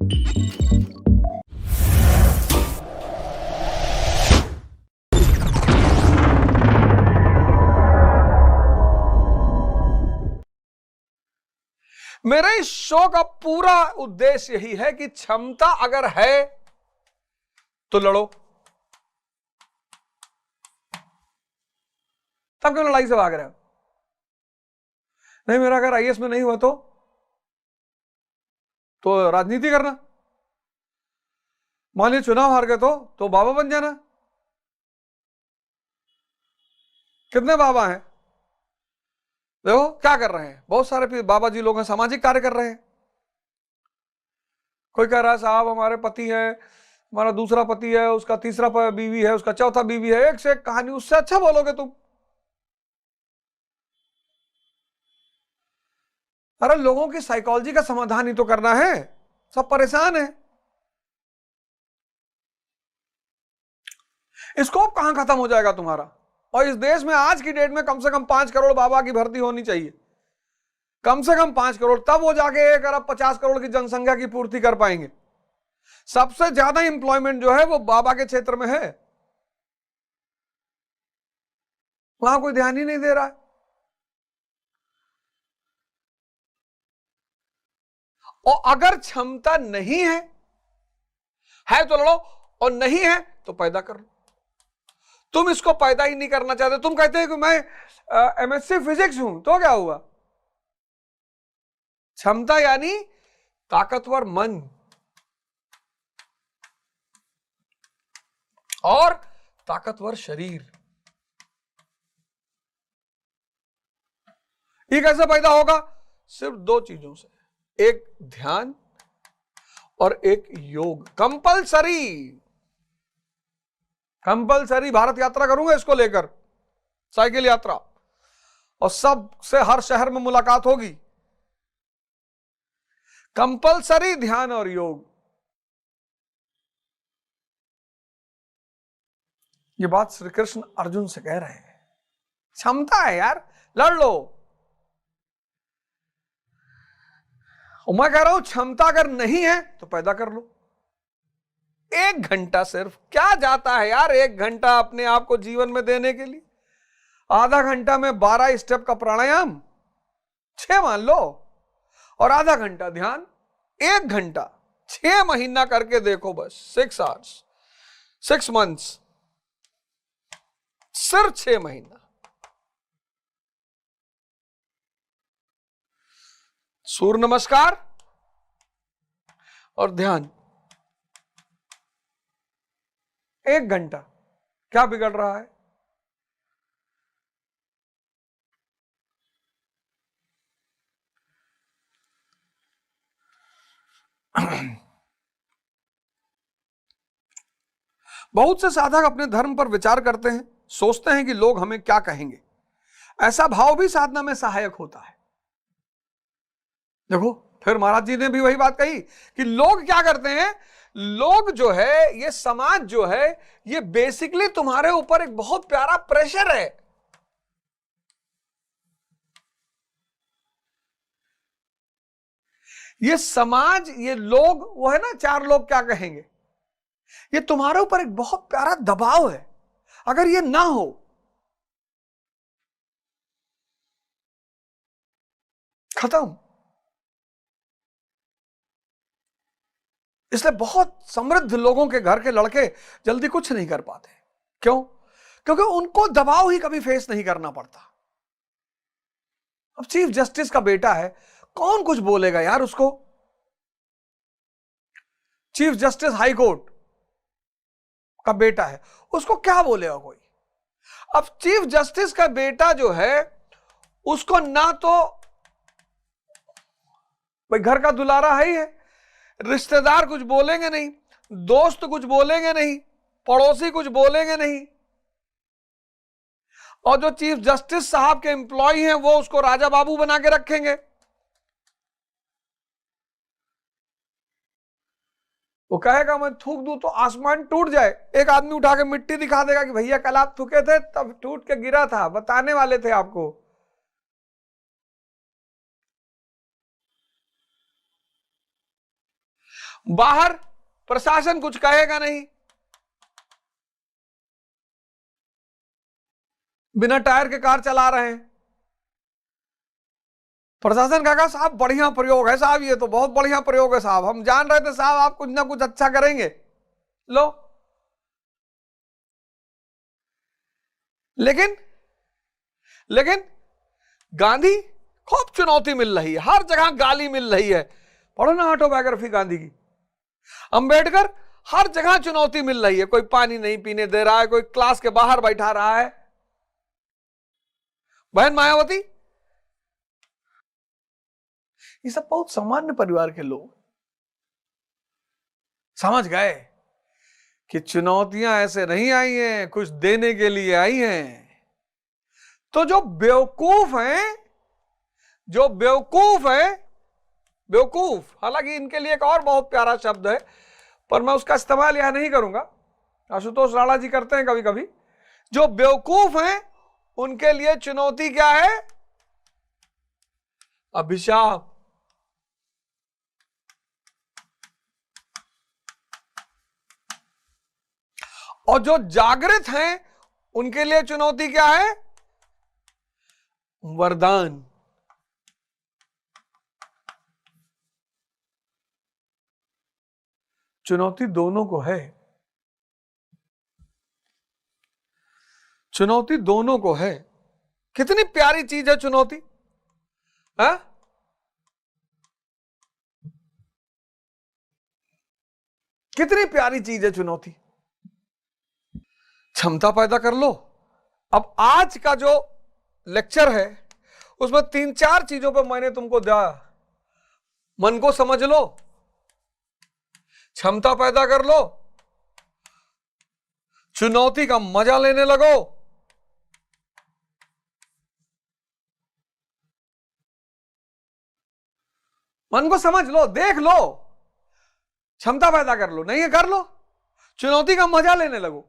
मेरे इस शो का पूरा उद्देश्य यही है कि क्षमता अगर है तो लड़ो। तब क्यों लड़ाई से भाग रहे हो? नहीं, मेरा अगर आईएएस में नहीं हुआ तो राजनीति करना। मान लीजिए चुनाव हार गए तो बाबा बन जाना। कितने बाबा हैं? देखो क्या कर रहे हैं, बहुत सारे बाबा जी लोग हैं, सामाजिक कार्य कर रहे हैं। कोई कह रहा है साहब हमारे पति है, हमारा दूसरा पति है, उसका तीसरा बीवी है, उसका चौथा बीवी है, एक से एक कहानी। उससे अच्छा बोलोगे तुम। अरे लोगों की साइकोलॉजी का समाधान ही तो करना है, सब परेशान है। स्कोप कहां खत्म हो जाएगा तुम्हारा? और इस देश में आज की डेट में कम से कम 5 करोड़ बाबा की भर्ती होनी चाहिए, कम से कम 5 करोड़, तब वो जाके 1 अरब 50 करोड़ की जनसंख्या की पूर्ति कर पाएंगे। सबसे ज्यादा इंप्लॉयमेंट जो है वो बाबा के क्षेत्र में है, वहां कोई ध्यान ही नहीं दे रहा है। और अगर क्षमता नहीं है तो लड़ो, और नहीं है तो पैदा कर लो। तुम इसको पैदा ही नहीं करना चाहते। तुम कहते हैं कि मैं एमएससी फिजिक्स हूं, तो क्या हुआ? क्षमता यानी ताकतवर मन और ताकतवर शरीर। ये कैसे पैदा होगा? सिर्फ 2 चीजों से, एक ध्यान और एक योग। कंपलसरी भारत यात्रा करूंगा इसको लेकर, साइकिल यात्रा, और सबसे हर शहर में मुलाकात होगी। कंपलसरी ध्यान और योग। ये बात श्री कृष्ण अर्जुन से कह रहे हैं। क्षमता है यार, लड़ लो। और मैं कह रहा हूं क्षमता अगर नहीं है तो पैदा कर लो। 1 घंटा सिर्फ क्या जाता है यार, 1 घंटा अपने आप को जीवन में देने के लिए। आधा घंटा में 12 स्टेप का प्राणायाम, 6 मान लो, और आधा घंटा ध्यान। 1 घंटा 6 महीना करके देखो, बस 6 आवर्स, 6 मंथ्स, सिर्फ 6 महीना। सूर्य नमस्कार और ध्यान, 1 घंटा, क्या बिगड़ रहा है? बहुत से साधक अपने धर्म पर विचार करते हैं, सोचते हैं कि लोग हमें क्या कहेंगे। ऐसा भाव भी साधना में सहायक होता है। देखो फिर महाराज जी ने भी वही बात कही कि लोग क्या करते हैं, लोग जो है, ये समाज जो है, ये बेसिकली तुम्हारे ऊपर एक बहुत प्यारा प्रेशर है। ये समाज, ये लोग, वो है ना 4 लोग क्या कहेंगे, ये तुम्हारे ऊपर एक बहुत प्यारा दबाव है। अगर ये ना हो, खत्म। इसलिए बहुत समृद्ध लोगों के घर के लड़के जल्दी कुछ नहीं कर पाते। क्यों? क्योंकि उनको दबाव ही कभी फेस नहीं करना पड़ता। अब चीफ जस्टिस का बेटा है, कौन कुछ बोलेगा यार उसको? चीफ जस्टिस हाई कोर्ट का बेटा है, उसको क्या बोलेगा कोई? अब चीफ जस्टिस का बेटा जो है, उसको ना तो भाई घर का दुलारा है ही है, रिश्तेदार कुछ बोलेंगे नहीं, दोस्त कुछ बोलेंगे नहीं, पड़ोसी कुछ बोलेंगे नहीं, और जो चीफ जस्टिस साहब के एम्प्लॉय हैं वो उसको राजा बाबू बना के रखेंगे। वो कहेगा मैं थूक दूं तो आसमान टूट जाए, एक आदमी उठा के मिट्टी दिखा देगा कि भैया कल आप थूके थे तब टूट के गिरा था, बताने वाले थे आपको। बाहर प्रशासन कुछ कहेगा नहीं, बिना टायर के कार चला रहे हैं, प्रशासन कहेगा साहब बढ़िया प्रयोग है साहब, ये तो बहुत बढ़िया प्रयोग है साहब, हम जान रहे थे साहब आप कुछ ना कुछ अच्छा करेंगे। लो, लेकिन गांधी खूब चुनौती मिल रही है, हर जगह गाली मिल रही है। पढ़ो ना ऑटोबायोग्राफी गांधी की। अंबेडकर, हर जगह चुनौती मिल रही है, कोई पानी नहीं पीने दे रहा है, कोई क्लास के बाहर बैठा रहा है। बहन मायावती, ये सब बहुत सामान्य परिवार के लोग समझ गए कि चुनौतियां ऐसे नहीं आई हैं, कुछ देने के लिए आई हैं। तो जो बेवकूफ है, बेवकूफ, हालांकि इनके लिए एक और बहुत प्यारा शब्द है पर मैं उसका इस्तेमाल यहां नहीं करूंगा, आशुतोष राणा जी करते हैं कभी कभी। जो बेवकूफ हैं उनके लिए चुनौती क्या है? अभिशाप। और जो जागृत हैं उनके लिए चुनौती क्या है? वरदान। चुनौती दोनों को है, चुनौती दोनों को है। कितनी प्यारी चीज है चुनौती, है? कितनी प्यारी चीज है चुनौती। क्षमता पैदा कर लो। अब आज का जो लेक्चर है उसमें 3-4 चीजों पर मैंने तुमको दिया। मन को समझ लो, क्षमता पैदा कर लो, चुनौती का मजा लेने लगो, मन को समझ लो, देख लो, क्षमता पैदा कर लो, नहीं है कर लो, चुनौती का मजा लेने लगो।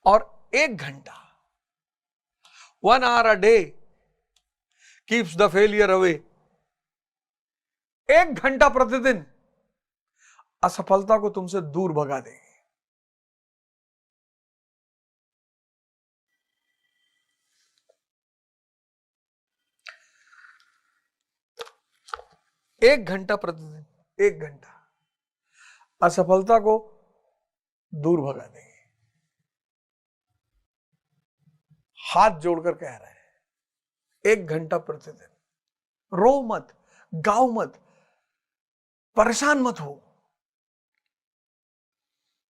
और 1 घंटा, 1 hour a day keeps the failure away। 1 घंटा प्रतिदिन असफलता को तुमसे दूर भगा देगी। एक घंटा प्रतिदिन, 1 घंटा असफलता को दूर भगा देगी। हाथ जोड़कर कह रहे हैं 1 घंटा प्रतिदिन। रो मत, गाओ मत, परेशान मत हो।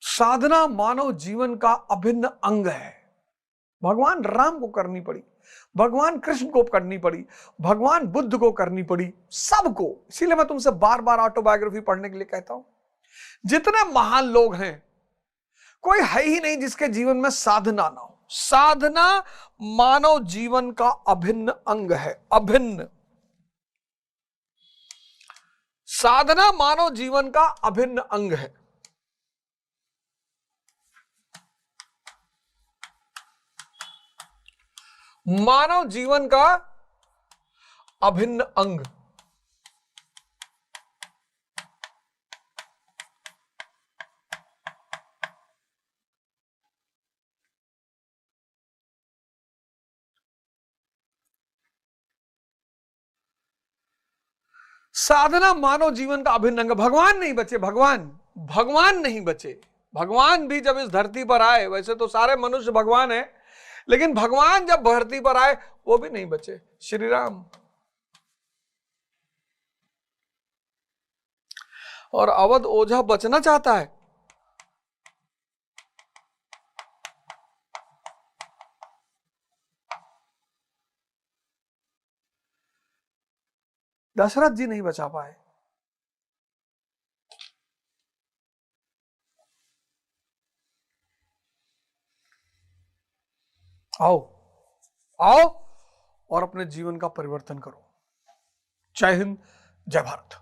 साधना मानव जीवन का अभिन्न अंग है। भगवान राम को करनी पड़ी, भगवान कृष्ण को करनी पड़ी, भगवान बुद्ध को करनी पड़ी, सबको। इसीलिए मैं तुमसे बार बार ऑटोबायोग्राफी पढ़ने के लिए कहता हूं। जितने महान लोग हैं कोई है ही नहीं जिसके जीवन में साधना ना हो। साधना मानव जीवन का अभिन्न अंग है, अभिन्न। साधना मानव जीवन का अभिन्न अंग है। मानव जीवन का अभिन्न अंग। साधना मानव जीवन का अभिन्न अंग। भगवान नहीं बचे, भगवान नहीं बचे। भगवान भी जब इस धरती पर आए, वैसे तो सारे मनुष्य भगवान हैं, लेकिन भगवान जब धरती पर आए वो भी नहीं बचे। श्री राम। और अवध ओझा बचना चाहता है। दशरथ जी नहीं बचा पाए। आओ और अपने जीवन का परिवर्तन करो। जय हिंद, जय भारत।